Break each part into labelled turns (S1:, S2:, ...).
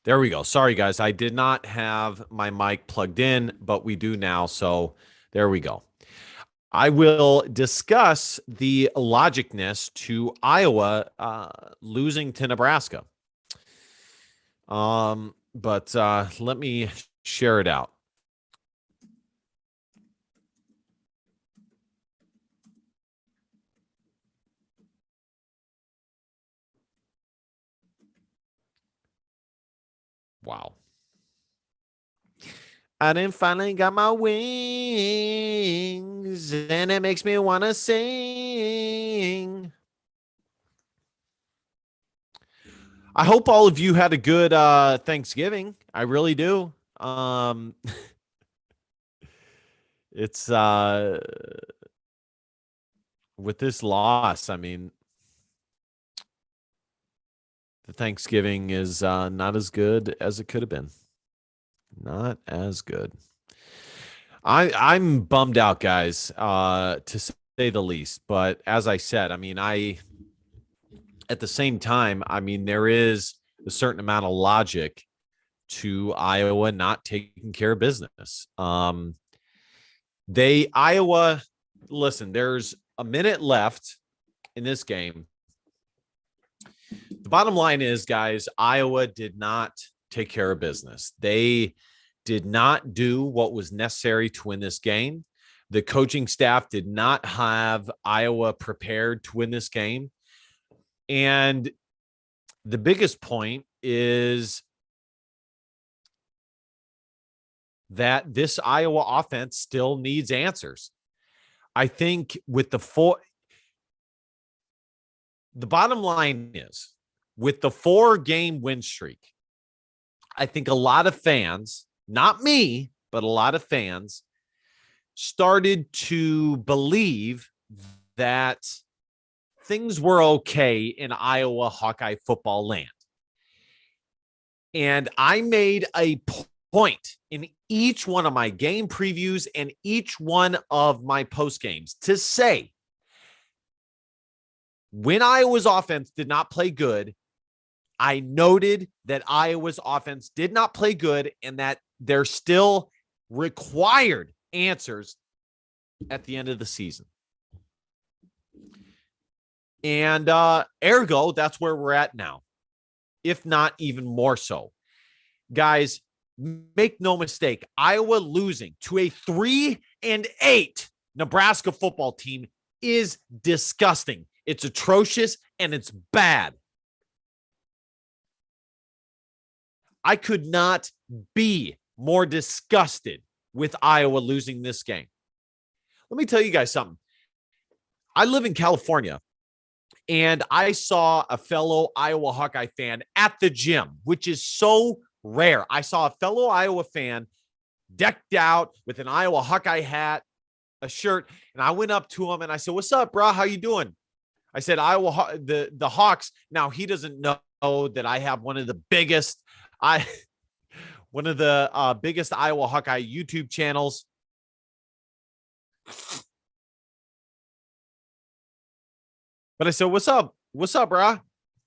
S1: There we go. Sorry, guys. I did not have my mic plugged in, but we do now. So there we go. I will discuss the logicness to Iowa losing to Nebraska. But let me share it out. Wow. I didn't finally got my wings, and it makes me want to sing. I hope all of you had a good Thanksgiving. I really do. It's with this loss, I mean, the Thanksgiving is not as good as it could have been. Not as good. I'm bummed out, guys, to say the least. But as I said, I mean, at the same time, I mean, there is a certain amount of logic to Iowa not taking care of business. Iowa, listen, there's a minute left in this game. The bottom line is, guys, Iowa did not take care of business. They did not do what was necessary to win this game. The coaching staff did not have Iowa prepared to win this game. And the biggest point is that this Iowa offense still needs answers. I think with the bottom line is, with the 4-game win streak, I think a lot of fans, not me, but a lot of fans, started to believe that things were okay in Iowa Hawkeye football land. And I made a point in each one of my game previews and each one of my post games to say, when Iowa's offense did not play good, I noted that Iowa's offense did not play good and that they're still required answers at the end of the season. And ergo, that's where we're at now, if not even more so. Guys, make no mistake, Iowa losing to a 3-8 Nebraska football team is disgusting. It's atrocious and it's bad. I could not be more disgusted with Iowa losing this game. Let me tell you guys something. I live in California, and I saw a fellow Iowa Hawkeye fan at the gym, which is so rare. I saw a fellow Iowa fan decked out with an Iowa Hawkeye hat, a shirt, and I went up to him and I said, "What's up, bro? How you doing?" I said, "Iowa, the Hawks." Now he doesn't know that I have one of the biggest Iowa Hawkeye YouTube channels. But I said, "What's up? What's up, bro?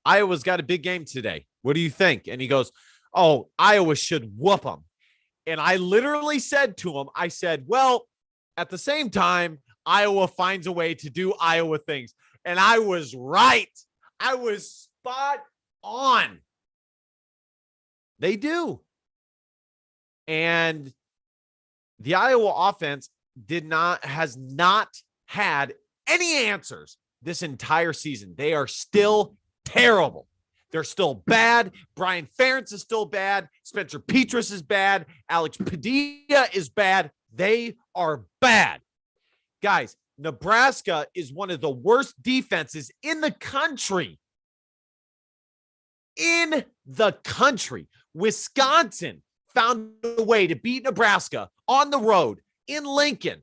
S1: Iowa's got a big game today. What do you think?" And he goes, "Oh, Iowa should whoop them." And I literally said to him, I said, "Well, at the same time, Iowa finds a way to do Iowa things." And I was right. I was spot on. They do. And the Iowa offense has not had any answers this entire season. They are still terrible. They're still bad. Brian Ferentz is still bad. Spencer Petras is bad. Alex Padilla is bad. They are bad. Guys, Nebraska is one of the worst defenses in the country. In the country. Wisconsin found a way to beat Nebraska on the road in Lincoln,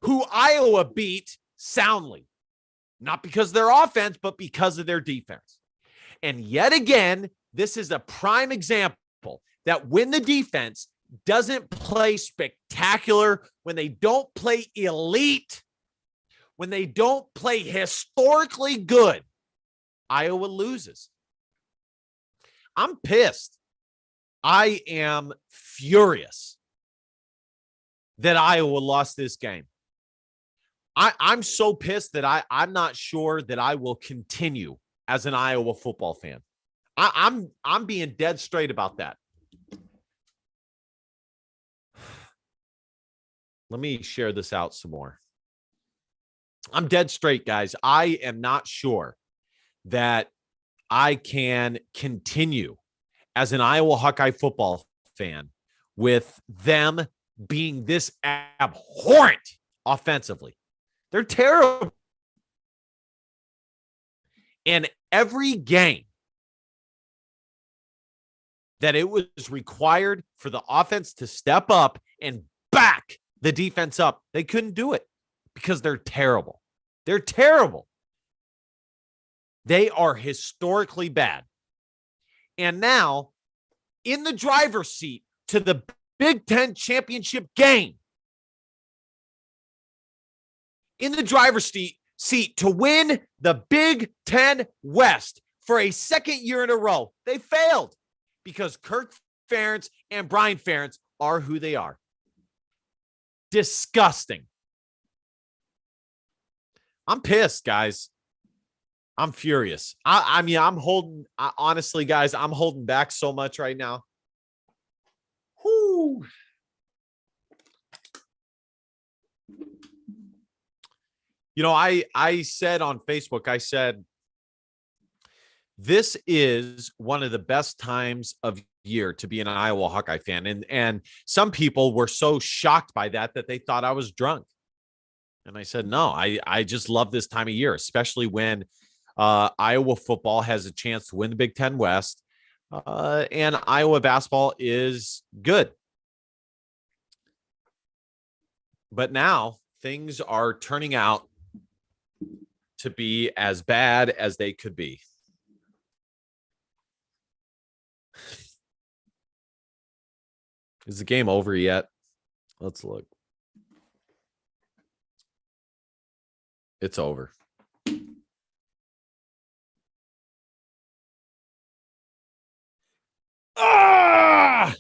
S1: who Iowa beat soundly, not because of their offense, but because of their defense. And yet again, this is a prime example that when the defense doesn't play spectacular, when they don't play elite, when they don't play historically good, Iowa loses. I'm pissed. I am furious that Iowa lost this game. I'm so pissed that I'm not sure that I will continue as an Iowa football fan. I'm being dead straight about that. Let me share this out some more. I'm dead straight, guys. I am not sure that I can continue as an Iowa Hawkeye football fan with them being this abhorrent offensively. They're terrible. And every game that it was required for the offense to step up and back the defense up, they couldn't do it because they're terrible. They're terrible. They are historically bad. And now, in the driver's seat to the Big Ten championship game, in the driver's seat to win the Big Ten West for a second year in a row, they failed because Kirk Ferentz and Brian Ferentz are who they are. Disgusting. I'm pissed, guys. I'm furious. I mean, honestly, guys, I'm holding back so much right now. Whoo. You know, I said on Facebook, I said, this is one of the best times of year to be an Iowa Hawkeye fan. And some people were so shocked by that they thought I was drunk. And I said, no, I just love this time of year, especially when Iowa football has a chance to win the Big Ten West, and Iowa basketball is good. But now things are turning out to be as bad as they could be. Is the game over yet? Let's look. It's over. Ah!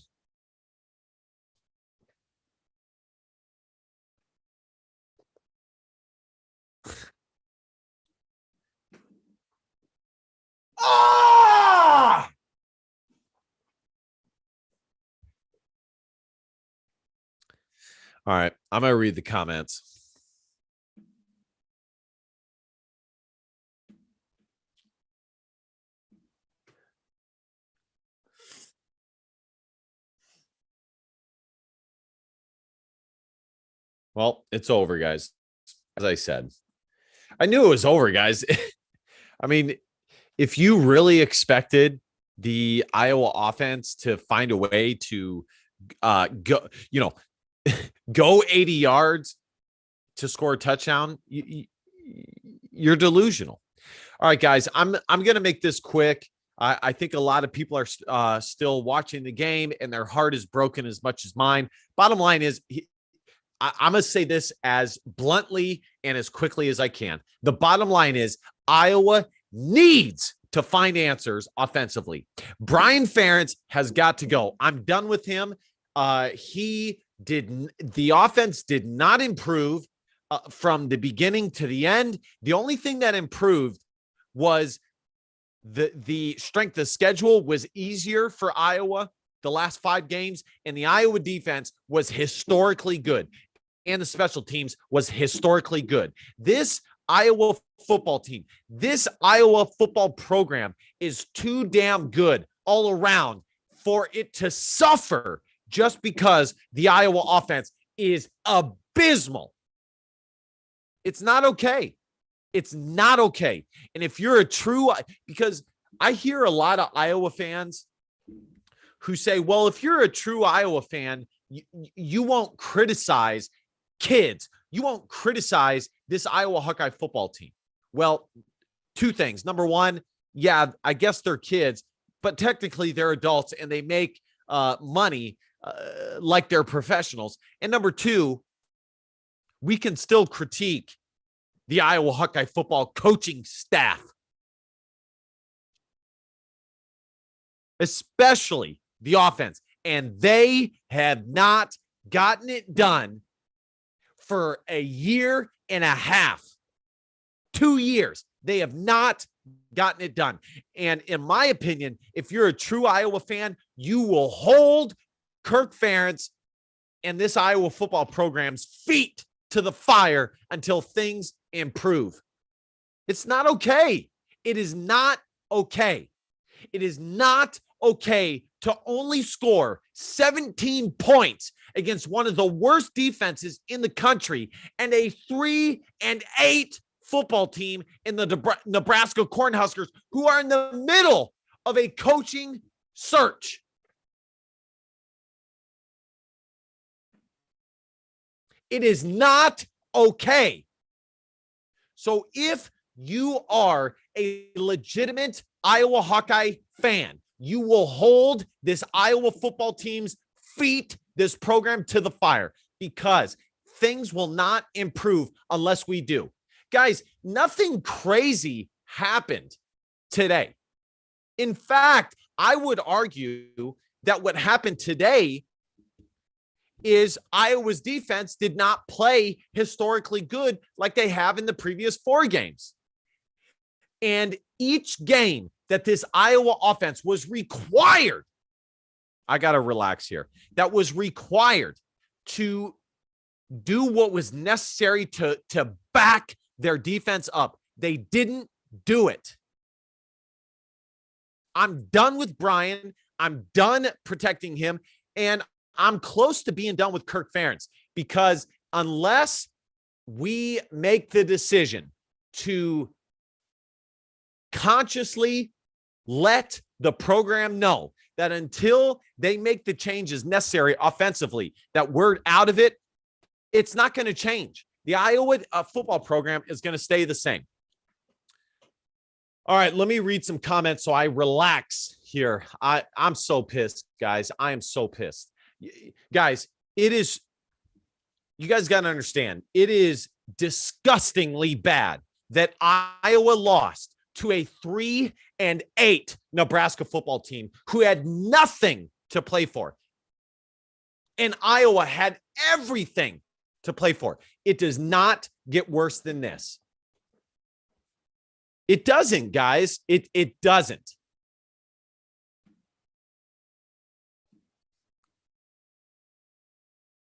S1: Ah! All right, I'm going to read the comments. Well, it's over, guys. As I said, I knew it was over, guys. I mean, if you really expected the Iowa offense to find a way to go, go 80 yards to score a touchdown, you're delusional. All right, guys, I'm going to make this quick. I think a lot of people are still watching the game and their heart is broken as much as mine. Bottom line is, I'm going to say this as bluntly and as quickly as I can. The bottom line is Iowa needs to find answers offensively. Brian Ferentz has got to go. I'm done with him. The offense did not improve from the beginning to the end. The only thing that improved was the strength of schedule was easier for Iowa the last 5 games, and the Iowa defense was historically good. And the special teams was historically good. This Iowa football team, this Iowa football program is too damn good all around for it to suffer just because the Iowa offense is abysmal. It's not okay. It's not okay. And if you're because I hear a lot of Iowa fans who say, well, if you're a true Iowa fan, you won't criticize kids. You won't criticize this Iowa Hawkeye football team. Well, 2 things. Number one, yeah, I guess they're kids, but technically they're adults and they make money like they're professionals. And number 2, we can still critique the Iowa Hawkeye football coaching staff. especially the offense. And they have not gotten it done for a year and a half, 2 years. They have not gotten it done. And in my opinion, if you're a true Iowa fan, you will hold Kirk Ferentz and this Iowa football program's feet to the fire until things improve. It's not okay. It is not okay. It is not okay to only score 17 points against one of the worst defenses in the country and a 3-8 football team in the Nebraska Cornhuskers, who are in the middle of a coaching search. It is not okay. So if you are a legitimate Iowa Hawkeye fan, you will hold this Iowa football team's feet, this program, to the fire, because things will not improve unless we do. Guys, nothing crazy happened today. In fact, I would argue that what happened today is Iowa's defense did not play historically good like they have in the previous 4 games. And each game that this Iowa offense was required, I got to relax here, that was required to do what was necessary to back their defense up, they didn't do it. I'm done with Brian. I'm done protecting him. And I'm close to being done with Kirk Ferentz, because unless we make the decision to consciously let the program know that until they make the changes necessary offensively, that we're out of it, it's not going to change. The Iowa football program is going to stay the same. All right, let me read some comments so I relax here. I'm so pissed, guys. I am so pissed. Guys, it is, you guys got to understand, it is disgustingly bad that Iowa lost to a 3-8 Nebraska football team who had nothing to play for. And Iowa had everything to play for. It does not get worse than this. It doesn't, guys. It doesn't.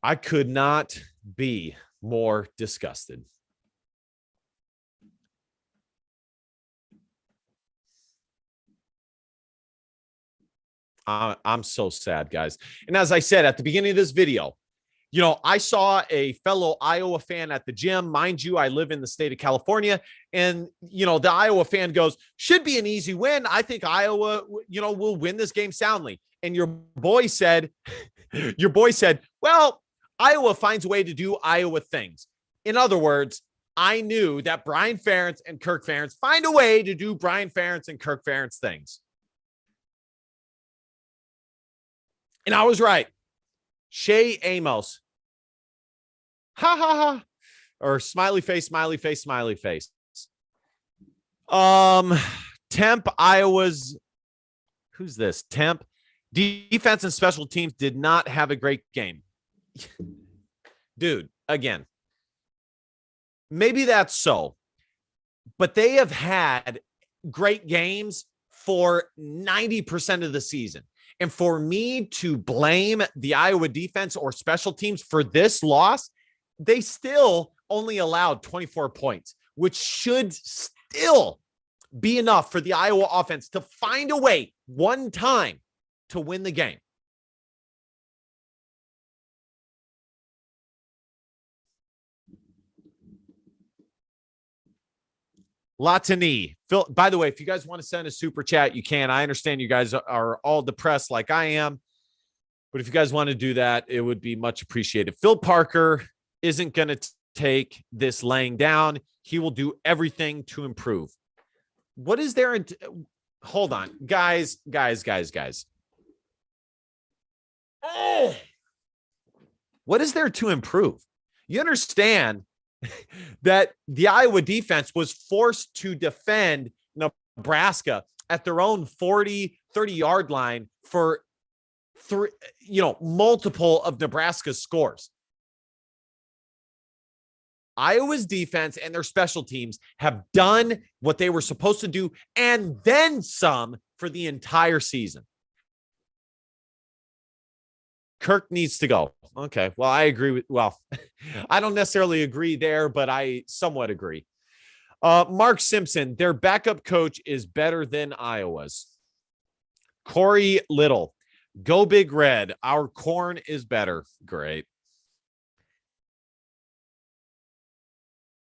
S1: I could not be more disgusted. I'm so sad, guys. And as I said at the beginning of this video, you know, I saw a fellow Iowa fan at the gym. Mind you, I live in the state of California. And, you know, the Iowa fan goes, should be an easy win. I think Iowa, you know, will win this game soundly. And your boy said, well, Iowa finds a way to do Iowa things. In other words, I knew that Brian Ferentz and Kirk Ferentz find a way to do Brian Ferentz and Kirk Ferentz things. And I was right. Shay Amos. Ha ha ha. Or smiley face, smiley face, smiley face. Temp, Iowa's, who's this? Temp. Defense and special teams did not have a great game. Dude, again, maybe that's so, but they have had great games for 90% of the season. And for me to blame the Iowa defense or special teams for this loss, they still only allowed 24 points, which should still be enough for the Iowa offense to find a way one time to win the game. Latani. Phil, by the way, if you guys want to send a super chat, you can. I understand you guys are all depressed like I am, but if you guys want to do that, it would be much appreciated. Phil Parker isn't going to take this laying down. He will do everything to improve. What is there? Hold on, guys. Oh, what is there to improve? You understand that the Iowa defense was forced to defend Nebraska at their own 40, 30-yard line for multiple of Nebraska's scores. Iowa's defense and their special teams have done what they were supposed to do and then some for the entire season. Kirk needs to go. Okay, well, I agree I don't necessarily agree there, but I somewhat agree. Mark Simpson, their backup coach is better than Iowa's. Corey Little, go Big Red. Our corn is better. Great.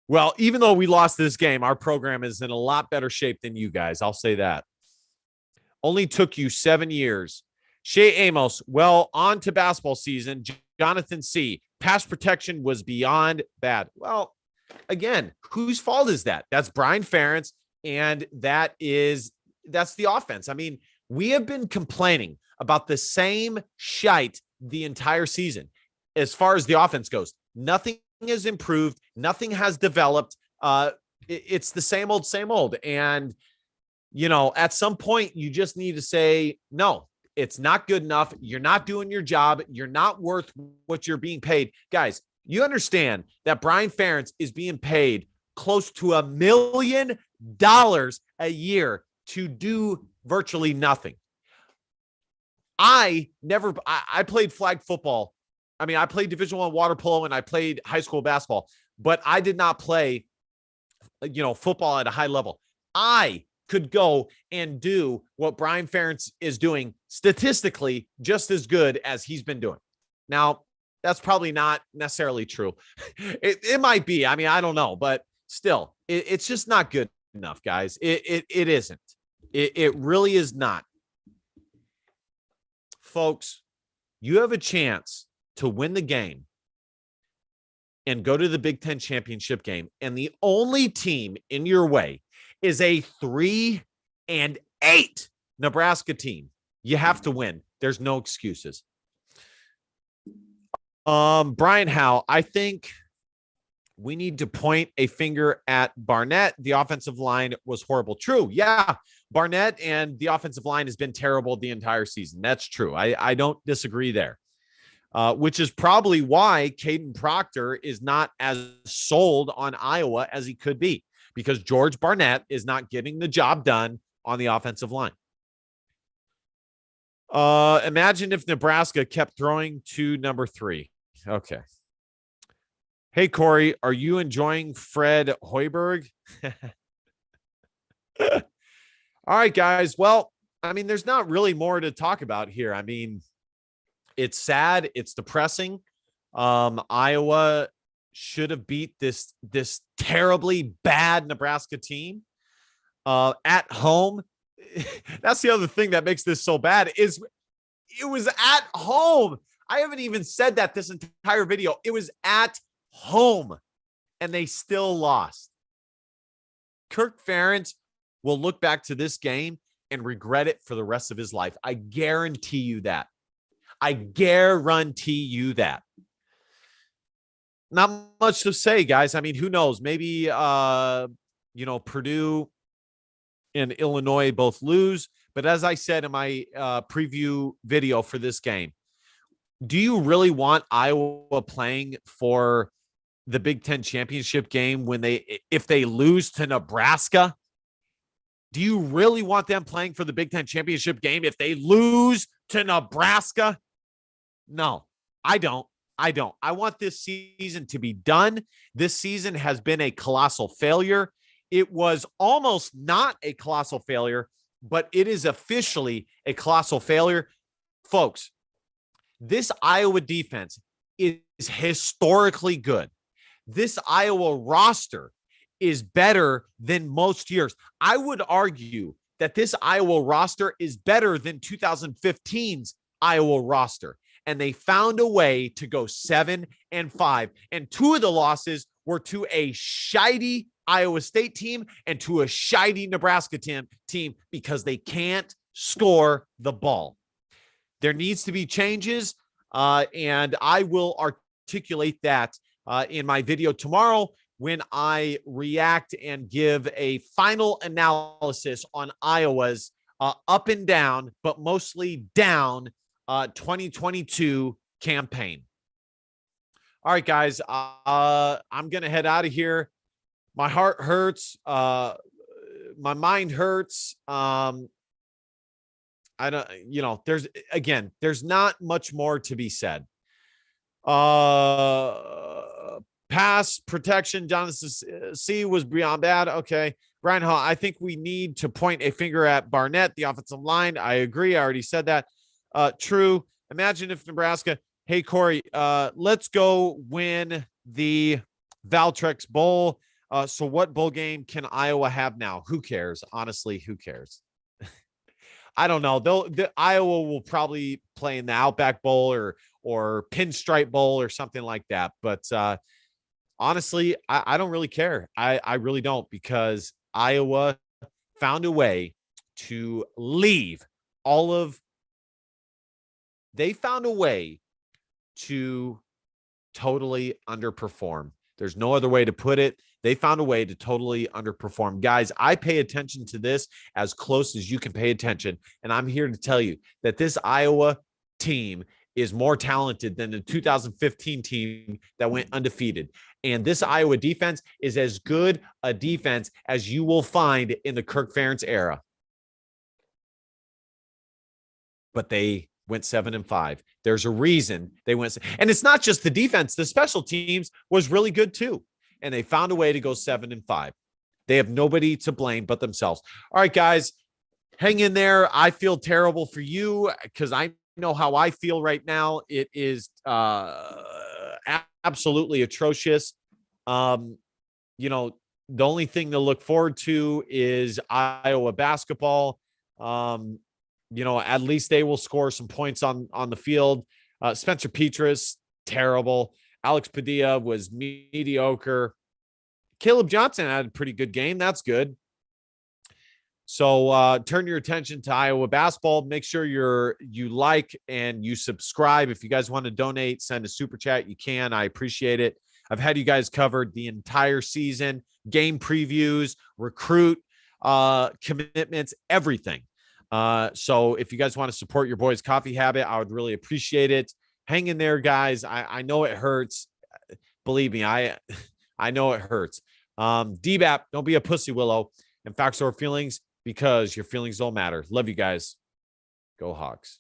S1: Well, even though we lost this game, our program is in a lot better shape than you guys. I'll say that. Only took you 7 years. Shea Amos, well, on to basketball season. Jonathan C., pass protection was beyond bad. Well, again, whose fault is that? That's Brian Ferentz, and that's the offense. I mean, we have been complaining about the same shite the entire season as far as the offense goes. Nothing has improved. Nothing has developed. It's the same old. And, at some point, you just need to say, no, it's not good enough. You're not doing your job. You're not worth what you're being paid. Guys, you understand that Brian Ferentz is being paid close to $1 million a year to do virtually nothing. I played flag football. I mean, I played Division I water polo and I played high school basketball, but I did not play, football at a high level. I could go and do what Brian Ferentz is doing statistically just as good as he's been doing. Now, that's probably not necessarily true. It might be. I mean, I don't know, but still, it's just not good enough, guys. It isn't. It really is not. Folks, you have a chance to win the game and go to the Big Ten championship game. And the only team in your way is a 3-8 Nebraska team. You have to win. There's no excuses. Brian Howe, I think we need to point a finger at Barnett. The offensive line was horrible. True. Yeah. Barnett and the offensive line has been terrible the entire season. That's true. I don't disagree there. Which is probably why Caden Proctor is not as sold on Iowa as he could be, because George Barnett is not getting the job done on the offensive line. Imagine if Nebraska kept throwing to number 3. Okay. Hey, Corey, are you enjoying Fred Hoiberg? All right, guys. Well, I mean, there's not really more to talk about here. I mean, it's sad. It's depressing. Iowa should have beat this terribly bad Nebraska team at home. That's the other thing that makes this so bad is it was at home. I haven't even said that this entire video. It was at home, and they still lost. Kirk Ferentz will look back to this game and regret it for the rest of his life. I guarantee you that. I guarantee you that. Not much to say, guys. I mean, who knows? Maybe, Purdue and Illinois both lose. But as I said in my preview video for this game, do you really want Iowa playing for the Big Ten championship game if they lose to Nebraska? Do you really want them playing for the Big Ten championship game if they lose to Nebraska? No, I don't. I want this season to be done. This season has been a colossal failure. It was almost not a colossal failure, but it is officially a colossal failure. Folks, this Iowa defense is historically good. This Iowa roster is better than most years. I would argue that this Iowa roster is better than 2015's Iowa roster. And they found a way to go 7-5. And 2 of the losses were to a shitey Iowa State team and to a shitey Nebraska team because they can't score the ball. There needs to be changes, and I will articulate that in my video tomorrow when I react and give a final analysis on Iowa's up and down, but mostly down 2022 campaign. All right, guys, I'm going to head out of here. My heart hurts. My mind hurts. I don't, there's not much more to be said. Pass protection, Jonathan C was beyond bad. Okay. Brian Hall, I think we need to point a finger at Barnett, the offensive line. I agree. I already said that. True. Imagine if Nebraska, hey, Corey, let's go win the Valtrex Bowl. So what bowl game can Iowa have now? Who cares? Honestly, who cares? I don't know. Iowa will probably play in the Outback Bowl or Pinstripe Bowl or something like that. But honestly, I don't really care. I really don't, because Iowa found a way to leave they found a way to totally underperform. There's no other way to put it. They found a way to totally underperform. Guys, I pay attention to this as close as you can pay attention. And I'm here to tell you that this Iowa team is more talented than the 2015 team that went undefeated. And this Iowa defense is as good a defense as you will find in the Kirk Ferentz era. But they went 7-5. There's a reason they went. And it's not just the defense. The special teams was really good too. And they found a way to go 7-5. They have nobody to blame but themselves. All right, guys, hang in there. I feel terrible for you because I know how I feel right now. It is absolutely atrocious. The only thing to look forward to is Iowa basketball. At least they will score some points on the field. Spencer Petras, terrible. Alex Padilla was mediocre. Caleb Johnson had a pretty good game. That's good. So turn your attention to Iowa basketball. Make sure you like and you subscribe. If you guys want to donate, send a super chat. You can. I appreciate it. I've had you guys covered the entire season, game previews, recruit commitments, everything. So if you guys want to support your boy's coffee habit, I would really appreciate it. Hang in there, guys. I know it hurts. Believe me, I know it hurts. DBAP, don't be a pussy willow. And facts or feelings, because your feelings don't matter. Love you guys. Go Hawks.